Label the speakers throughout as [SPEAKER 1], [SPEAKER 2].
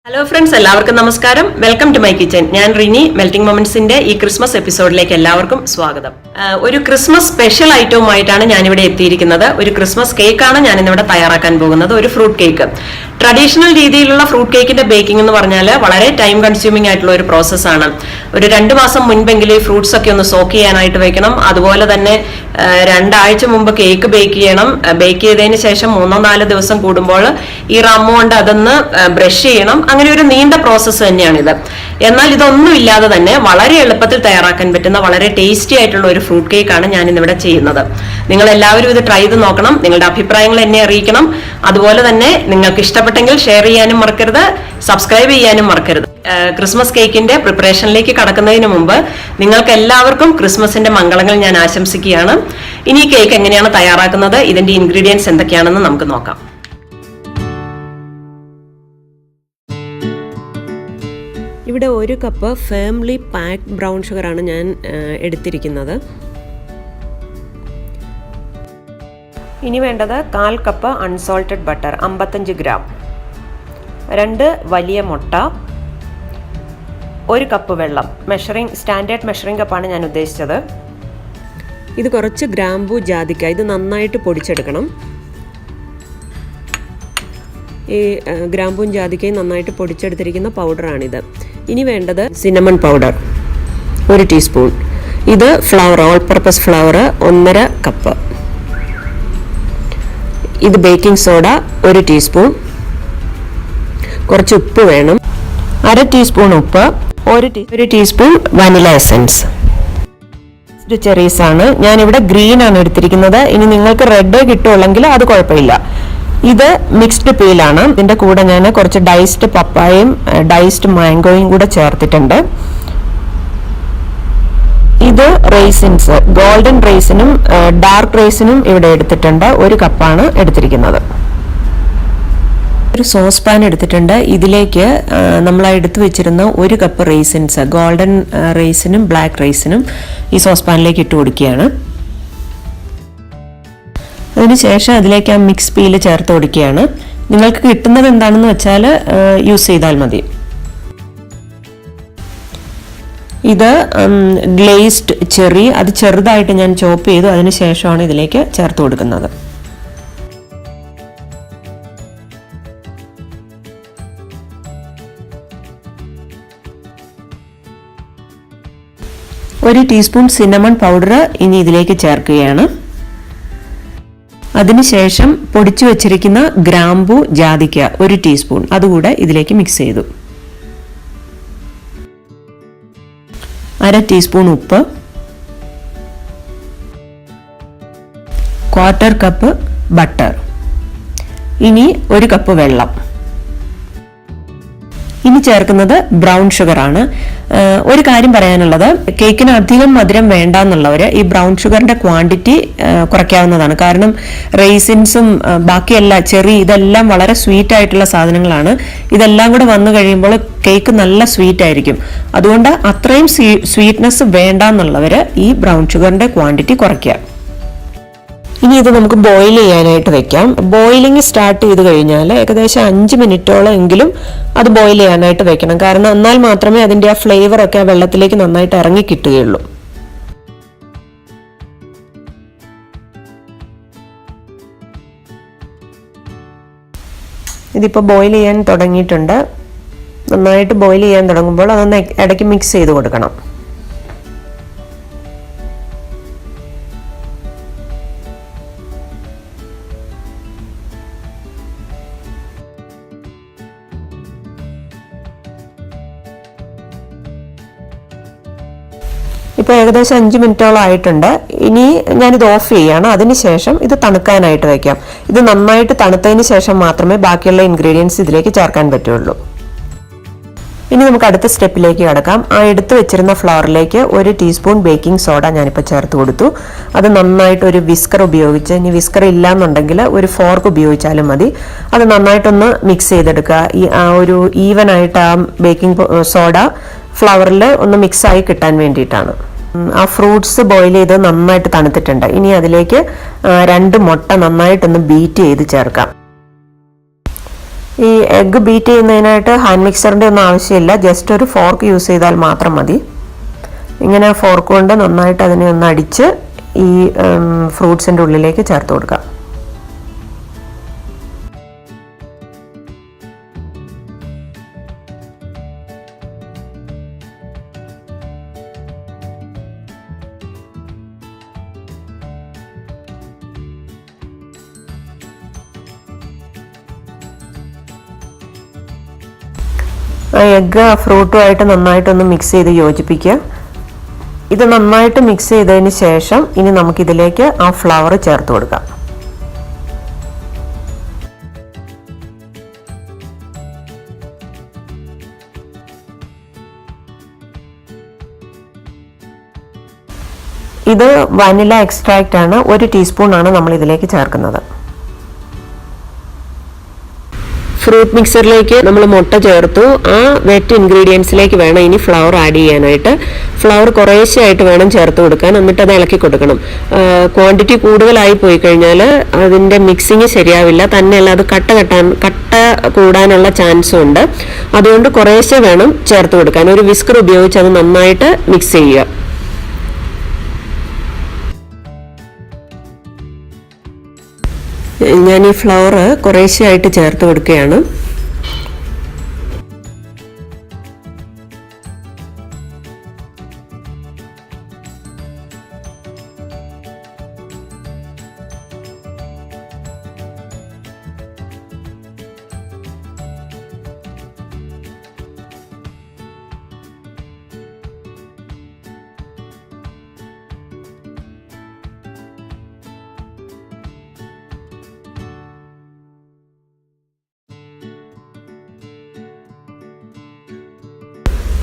[SPEAKER 1] Hello friends, എല്ലാവർക്കും നമസ്കാരം. Welcome to my kitchen. ഞാൻ റിനി. മെൽറ്റിംഗ് മൊമെന്റ്സിന്റെ ഈ ക്രിസ്മസ് എപ്പിസോഡിലേക്ക് എല്ലാവർക്കും സ്വാഗതം. ഒരു ക്രിസ്മസ് സ്പെഷ്യൽ ഐറ്റവുമായിട്ടാണ് ഞാനിവിടെ എത്തിയിരിക്കുന്നത്. ഒരു ക്രിസ്മസ് കേക്കാണ് ഞാൻ ഇന്നിവിടെ തയ്യാറാക്കാൻ പോകുന്നത്. ഒരു ഫ്രൂട്ട് കേക്ക്. ട്രഡീഷണൽ രീതിയിലുള്ള ഫ്രൂട്ട് കേക്കിന്റെ ബേക്കിംഗ് എന്ന് പറഞ്ഞാൽ വളരെ ടൈം കൺസ്യൂമിംഗ് ആയിട്ടുള്ള ഒരു പ്രോസസ്സാണ്. ഒരു 2 മാസം മുൻപെങ്കിലും ഈ ഫ്രൂട്ട്സ് ഒക്കെ ഒന്ന് സോക്ക് ചെയ്യാനായിട്ട് വെക്കണം. അതുപോലെ തന്നെ 2 ആഴ്ച മുമ്പ് കേക്ക് ബേക്ക് ചെയ്യണം. ബേക്ക് ചെയ്തതിന് ശേഷം 3-4 ദിവസം കൂടുമ്പോൾ ഈ റമ്മ കൊണ്ട് അതൊന്ന് ബ്രഷ് ചെയ്യണം. അങ്ങനെ ഒരു നീണ്ട പ്രോസസ്സ് തന്നെയാണിത്. എന്നാൽ ഇതൊന്നും ഇല്ലാതെ തന്നെ വളരെ എളുപ്പത്തിൽ തയ്യാറാക്കാൻ പറ്റുന്ന വളരെ ടേസ്റ്റി ആയിട്ടുള്ള ഒരു ഫ്രൂട്ട് കേക്കാണ് ഞാൻ ഇന്നിവിടെ ചെയ്യുന്നത്. നിങ്ങൾ എല്ലാവരും ഇത് ട്രൈ ചെയ്ത് നോക്കണം. നിങ്ങളുടെ അഭിപ്രായങ്ങൾ എന്നെ അറിയിക്കണം. അതുപോലെ തന്നെ നിങ്ങൾക്ക് ഇഷ്ടപ്പെട്ടെങ്കിൽ ഷെയർ ചെയ്യാനും മറക്കരുത്, സബ്സ്ക്രൈബ് ചെയ്യാനും മറക്കരുത്. ക്രിസ്മസ് കേക്കിന്റെ പ്രിപ്പറേഷനിലേക്ക് കടക്കുന്നതിന് മുമ്പ് നിങ്ങൾക്ക് എല്ലാവർക്കും ക്രിസ്മസിന്റെ മംഗളങ്ങൾ ഞാൻ ആശംസിക്കുകയാണ്. ഇനി ഈ കേക്ക് എങ്ങനെയാണ് തയ്യാറാക്കുന്നത്, ഇതിന്റെ ഇൻഗ്രീഡിയൻസ് എന്തൊക്കെയാണെന്ന് നമുക്ക് നോക്കാം. ഇവിടെ 1 കപ്പ് ഫേംലി പാക്ഡ് ബ്രൗൺ ഷുഗറാണ് ഞാൻ എടുത്തിരിക്കുന്നത്. ഇനി വേണ്ടത് 1/4 കപ്പ് അൺസോൾട്ടഡ് ബട്ടർ 55 ഗ്രാം, 2 വലിയ മുട്ട, 1 കപ്പ് വെള്ളം. സ്റ്റാൻഡേർഡ് മെഷറിംഗ് കപ്പാണ് ഞാൻ ഉദ്ദേശിച്ചത്. ഇത് കുറച്ച് ഗ്രാമ്പൂ ജാതിക്ക, ഇത് നന്നായിട്ട് പൊടിച്ചെടുക്കണം. ഈ ഗ്രാമ്പൂം ജാതിക്കയും നന്നായിട്ട് പൊടിച്ചെടുത്തിരിക്കുന്ന പൗഡറാണിത്. ഇനി വേണ്ടത് സിനമൺ പൗഡർ 1 ടീസ്പൂൺ. ഇത് flower, all purpose flower 1.5 cup. ഇത് ബേക്കിംഗ് സോഡ 1 ടീസ്പൂൺ. കുറച്ച് ഉപ്പ് വേണം, 1/2 ടീസ്പൂൺ ഉപ്പ്, 1 ടീസ്പൂൺ വനില എസൻസ്. ചെറീസ് ആണ്, ഞാനിവിടെ ഗ്രീൻ ആണ് എടുത്തിരിക്കുന്നത്. ഇനി നിങ്ങൾക്ക് റെഡ് കിട്ടുമെങ്കിൽ അത് കുഴപ്പമില്ല. ഇത് മിക്സ്ഡ് പീലാണ്. ഇതിന്റെ കൂടെ ഞാൻ കുറച്ച് ഡൈസ്ഡ് പപ്പായയും ഡൈസ്ഡ് മാംഗോയും കൂടെ ചേർത്തിട്ടുണ്ട്. ഇത് റേസിൻസ്, ഗോൾഡൻ റേസിനും ഡാർക്ക് റേസിനും ഇവിടെ എടുത്തിട്ടുണ്ട്. 1 കപ്പാണ് എടുത്തിരിക്കുന്നത്. ഒരു സോസ് പാൻ എടുത്തിട്ടുണ്ട്. ഇതിലേക്ക് നമ്മൾ എടുത്തു വെച്ചിരുന്ന 1 കപ്പ് റേസിൻസ്, ഗോൾഡൻ റേസിനും ബ്ലാക്ക് റേസിനും ഈ സോസ് പാനിലേക്ക് ഇട്ട് കൊടുക്കുകയാണ്. അതിനുശേഷം അതിലേക്ക് ആ മിക്സ് പീല് ചേർത്ത് കൊടുക്കുകയാണ്. നിങ്ങൾക്ക് കിട്ടുന്നത് എന്താണെന്ന് വെച്ചാൽ യൂസ് ചെയ്താൽ മതി. ഇത് ഗ്ലേസ്ഡ് ചെറി, അത് ചെറുതായിട്ട് ഞാൻ ചോപ്പ് ചെയ്തു. അതിനുശേഷമാണ് ഇതിലേക്ക് ചേർത്ത് കൊടുക്കുന്നത്. ഒരു ടീസ്പൂൺ സിനമൺ പൗഡർ ഇനി ഇതിലേക്ക് ചേർക്കുകയാണ്. അതിനുശേഷം പൊടിച്ചു വച്ചിരിക്കുന്ന ഗ്രാമ്പൂ ജാതിക്ക 1 ടീസ്പൂൺ അതുകൂടെ ഇതിലേക്ക് മിക്സ് ചെയ്തു. 1/2 ടീസ്പൂൺ ഉപ്പ്, 1/4 കപ്പ് ബട്ടർ, ഇനി 1 കപ്പ് വെള്ളം. ഇനി ചേർക്കുന്നത് ബ്രൗൺ ഷുഗർ ആണ്. ഒരു കാര്യം പറയാനുള്ളത്, കേക്കിന് അധികം മധുരം വേണ്ട എന്നുള്ളവർ ഈ ബ്രൗൺ ഷുഗറിന്റെ ക്വാണ്ടിറ്റി കുറയ്ക്കാവുന്നതാണ്. കാരണം റേസിൻസും ബാക്കിയെല്ലാം ചെറി ഇതെല്ലാം വളരെ സ്വീറ്റ് ആയിട്ടുള്ള സാധനങ്ങളാണ്. ഇതെല്ലാം കൂടെ വന്നു കഴിയുമ്പോൾ കേക്ക് നല്ല സ്വീറ്റ് ആയിരിക്കും. അതുകൊണ്ട് അത്രയും സ്വീറ്റ്നെസ് വേണ്ട എന്നുള്ളവർ ഈ ബ്രൗൺ ഷുഗറിന്റെ ക്വാണ്ടിറ്റി കുറയ്ക്കുക. ഇനി ഇത് നമുക്ക് ബോയിൽ ചെയ്യാനായിട്ട് വെക്കാം. ബോയിലിംഗ് സ്റ്റാർട്ട് ചെയ്ത് കഴിഞ്ഞാൽ ഏകദേശം 5 മിനിറ്റോളം എങ്കിലും അത് ബോയിൽ ചെയ്യാനായിട്ട് വെക്കണം. കാരണം എന്നാൽ മാത്രമേ അതിൻ്റെ ആ ഫ്ലേവർ ഒക്കെ ആ വെള്ളത്തിലേക്ക് നന്നായിട്ട് ഇറങ്ങി കിട്ടുകയുള്ളൂ. ഇതിപ്പോൾ ബോയിൽ ചെയ്യാൻ തുടങ്ങിയിട്ടുണ്ട്. നന്നായിട്ട് ബോയിൽ ചെയ്യാൻ തുടങ്ങുമ്പോൾ അതൊന്ന് ഇടയ്ക്ക് മിക്സ് ചെയ്ത് കൊടുക്കണം. ഇപ്പോൾ ഏകദേശം 5 മിനിറ്റോളം ആയിട്ടുണ്ട്. ഇനി ഞാനിത് ഓഫ് ചെയ്യാണ്. അതിനുശേഷം ഇത് തണുക്കാനായിട്ട് വയ്ക്കാം. ഇത് നന്നായിട്ട് തണുത്തതിന് ശേഷം മാത്രമേ ബാക്കിയുള്ള ഇൻഗ്രീഡിയൻസ് ഇതിലേക്ക് ചേർക്കാൻ പറ്റുള്ളൂ. ഇനി നമുക്ക് അടുത്ത സ്റ്റെപ്പിലേക്ക് കടക്കാം. ആ എടുത്തു വെച്ചിരുന്ന ഫ്ലവറിലേക്ക് 1 ടീസ്പൂൺ ബേക്കിംഗ് സോഡ ഞാനിപ്പോൾ ചേർത്ത് കൊടുത്തു. അത് നന്നായിട്ട് ഒരു വിസ്കർ ഉപയോഗിച്ച്, ഇനി വിസ്കർ ഇല്ലാന്നുണ്ടെങ്കിൽ ഒരു ഫോർക്ക് ഉപയോഗിച്ചാലും മതി, അത് നന്നായിട്ടൊന്ന് മിക്സ് ചെയ്തെടുക്കുക. ആ ഒരു ഈവൻ ആയിട്ട് ആ ബേക്കിംഗ് സോഡ ഫ്ലവറിൽ ഒന്ന് മിക്സായി കിട്ടാൻ വേണ്ടിയിട്ടാണ്. ആ ഫ്രൂട്ട്സ് ബോയിൽ ചെയ്ത് നന്നായിട്ട് തണുത്തിട്ടുണ്ട്. ഇനി അതിലേക്ക് 2 മുട്ട നന്നായിട്ടൊന്ന് ബീറ്റ് ചെയ്ത് ചേർക്കാം. ഈ എഗ്ഗ് ബീറ്റ് ചെയ്യുന്നതിനായിട്ട് ഹാൻഡ് മിക്സറിൻ്റെ ഒന്നും ആവശ്യമില്ല, ജസ്റ്റ് ഒരു ഫോർക്ക് യൂസ് ചെയ്താൽ മാത്രം മതി. ഇങ്ങനെ ഫോർക്ക് കൊണ്ട് നന്നായിട്ട് അതിനെ ഒന്ന് അടിച്ച് ഈ ഫ്രൂട്ട്സിൻ്റെ ഉള്ളിലേക്ക് ചേർത്ത് കൊടുക്കാം. എഗ്ഗ് ഫ്രൂട്ടുമായിട്ട് നന്നായിട്ടൊന്ന് മിക്സ് ചെയ്ത് യോജിപ്പിക്കുക. ഇത് നന്നായിട്ട് മിക്സ് ചെയ്തതിന് ശേഷം ഇനി നമുക്കിതിലേക്ക് ആ ഫ്ലവർ ചേർത്ത് കൊടുക്കാം. ഇത് വനില എക്സ്ട്രാക്റ്റ് ആണ്, 1 ടീസ്പൂൺ ആണ് നമ്മൾ ഇതിലേക്ക് ചേർക്കുന്നത്. ഫ്രൂട്ട് മിക്സറിലേക്ക് നമ്മൾ മുട്ട ചേർത്തു. ആ വെറ്റ് ഇൻഗ്രീഡിയൻസിലേക്ക് വേണം ഇനി ഫ്ലവർ ആഡ് ചെയ്യാനായിട്ട്. ഫ്ലവർ കുറേശ്ശെ ആയിട്ട് വേണം ചേർത്ത് കൊടുക്കാൻ, എന്നിട്ട് അത് ഇളക്കി കൊടുക്കണം. ക്വാണ്ടിറ്റി കൂടുതലായി പോയി കഴിഞ്ഞാൽ അതിൻ്റെ മിക്സിങ് ശരിയാവില്ല, തന്നെയല്ല അത് കട്ട കൂടാനുള്ള ചാൻസും ഉണ്ട്. അതുകൊണ്ട് കുറേശ്ശെ വേണം ചേർത്ത് കൊടുക്കാൻ. ഒരു വിസ്കർ ഉപയോഗിച്ച് അത് നന്നായിട്ട് മിക്സ് ചെയ്യുക. ഞാൻ ഈ ഫ്ലവർ കുറേശ്ശെ ആയിട്ട് ചേർത്ത് കൊടുക്കുകയാണ്.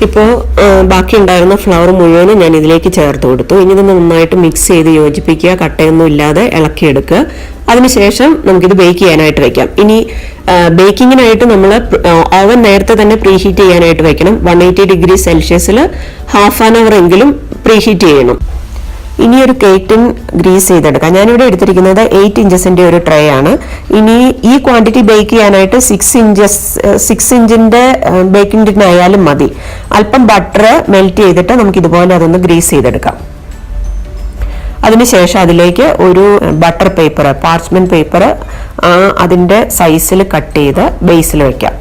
[SPEAKER 1] ഇപ്പോൾ ബാക്കി ഉണ്ടായിരുന്ന ഫ്ലവർ മുഴുവനും ഞാൻ ഇതിലേക്ക് ചേർത്ത് കൊടുത്തു. ഇനി ഇത് നന്നായിട്ട് മിക്സ് ചെയ്ത് യോജിപ്പിക്കുക, കട്ടയൊന്നും ഇല്ലാതെ ഇളക്കിയെടുക്കുക. അതിനുശേഷം നമുക്കിത് ബേക്ക് ചെയ്യാനായിട്ട് വെക്കാം. ഇനി ബേക്കിങ്ങിനായിട്ട് നമ്മൾ ഓവൻ നേരത്തെ തന്നെ പ്രീഹീറ്റ് ചെയ്യാനായിട്ട് വെക്കണം. 180 ഡിഗ്രി സെൽഷ്യസിൽ ഹാഫ് ആൻ അവർ എങ്കിലും പ്രീഹീറ്റ് ചെയ്യണം. ഇനി ഒരു കേക്ക് ടിൻ ഗ്രീസ് ചെയ്തെടുക്കാം. ഞാനിവിടെ എടുത്തിരിക്കുന്നത് 8 ഇഞ്ചസിന്റെ ഒരു ട്രേ ആണ്. ഇനി ഈ ക്വാണ്ടിറ്റി ബേക്ക് ചെയ്യാനായിട്ട് 6 ഇഞ്ചിന്റെ ബേക്കിംഗ് ടിൻ ആയാലും മതി. അല്പം ബട്ടർ മെൽറ്റ് ചെയ്തിട്ട് നമുക്ക് ഇതുപോലെ അതൊന്ന് ഗ്രീസ് ചെയ്തെടുക്കാം. അതിനുശേഷം അതിലേക്ക് ഒരു ബട്ടർ പേപ്പർ, പാർച്ച്മെന്റ് പേപ്പർ അതിന്റെ സൈസിൽ കട്ട് ചെയ്ത് ബേസിൽ വെക്കാം.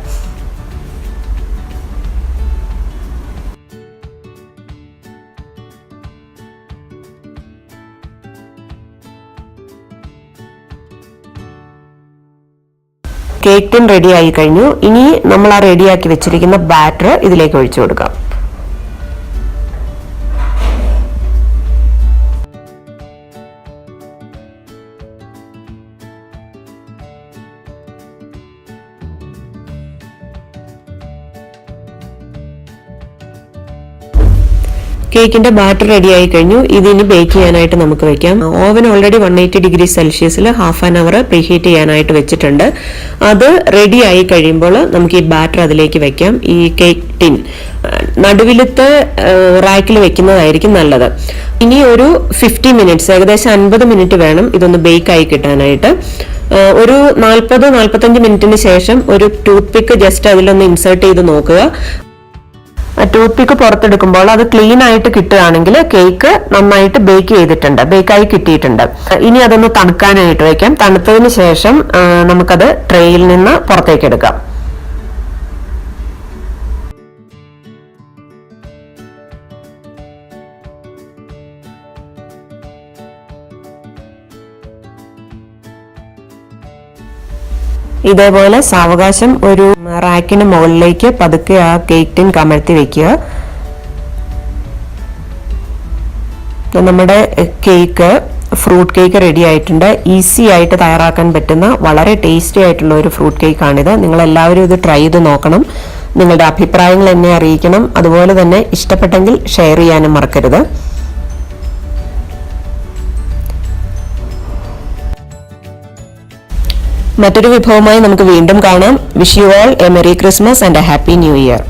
[SPEAKER 1] കേക്ക് ടിൻ റെഡി ആയി കഴിഞ്ഞു. ഇനി നമ്മൾ ആ റെഡിയാക്കി വെച്ചിരിക്കുന്ന ബാറ്റർ ഇതിലേക്ക് ഒഴിച്ചു കൊടുക്കാം. കേക്കിന്റെ ബാറ്റർ റെഡി ആയി കഴിഞ്ഞു. ഇതിനി ബേക്ക് ചെയ്യാനായിട്ട് നമുക്ക് വെക്കാം. ഓവൻ ഓൾറെഡി 180 ഡിഗ്രി സെൽഷ്യസിൽ ഹാഫ് ആൻ അവർ പ്രീഹീറ്റ് ചെയ്യാനായിട്ട് വെച്ചിട്ടുണ്ട്. അത് റെഡി ആയി കഴിയുമ്പോൾ നമുക്ക് ഈ ബാറ്റർ അതിലേക്ക് വെക്കാം. ഈ കേക്ക് ടിൻ നടുവിലത്തെ റാക്കിൽ വെക്കുന്നതായിരിക്കും നല്ലത്. ഇനി ഒരു 50 മിനിറ്റ്സ്, ഏകദേശം 50 മിനിറ്റ് വേണം ഇതൊന്ന് ബേക്ക് ആയി കിട്ടാനായിട്ട്. ഒരു 40-45 മിനിറ്റിന് ശേഷം ഒരു ടൂത്ത് പിക്ക് ജസ്റ്റ് അതിലൊന്ന് ഇൻസേർട്ട് ചെയ്ത് നോക്കുക. ടൂത്ത് പിക്ക് പുറത്തെടുക്കുമ്പോൾ അത് ക്ലീൻ ആയിട്ട് കിട്ടുകയാണെങ്കിൽ കേക്ക് നന്നായിട്ട് ബേക്കായി കിട്ടിയിട്ടുണ്ട്. ഇനി അതൊന്ന് തണുക്കാനായിട്ട് വെക്കാം. തണുത്തതിന് ശേഷം നമുക്കത് ട്രേയിൽ നിന്ന് പുറത്തേക്ക് എടുക്കാം. ഇതേപോലെ സാവകാശം ഒരു റാക്കിന് മുകളിലേക്ക് പതുക്കെ ആ കേക്ക് ടിൻ കമഴ്ത്തി വെക്കുക. നമ്മുടെ ഫ്രൂട്ട് കേക്ക് റെഡി ആയിട്ടുണ്ട്. ഈസി ആയിട്ട് തയ്യാറാക്കാൻ പറ്റുന്ന വളരെ ടേസ്റ്റി ആയിട്ടുള്ള ഒരു ഫ്രൂട്ട് കേക്കാണിത്. നിങ്ങൾ എല്ലാവരും ഇത് ട്രൈ ചെയ്ത് നോക്കണം. നിങ്ങളുടെ അഭിപ്രായങ്ങൾ എന്നെ അറിയിക്കണം. അതുപോലെ തന്നെ ഇഷ്ടപ്പെട്ടെങ്കിൽ ഷെയർ ചെയ്യാനും മറക്കരുത്. മറ്റൊരു വിഭവമായി നമുക്ക് വീണ്ടും കാണാം. Wish you all A merry Christmas and A happy new year.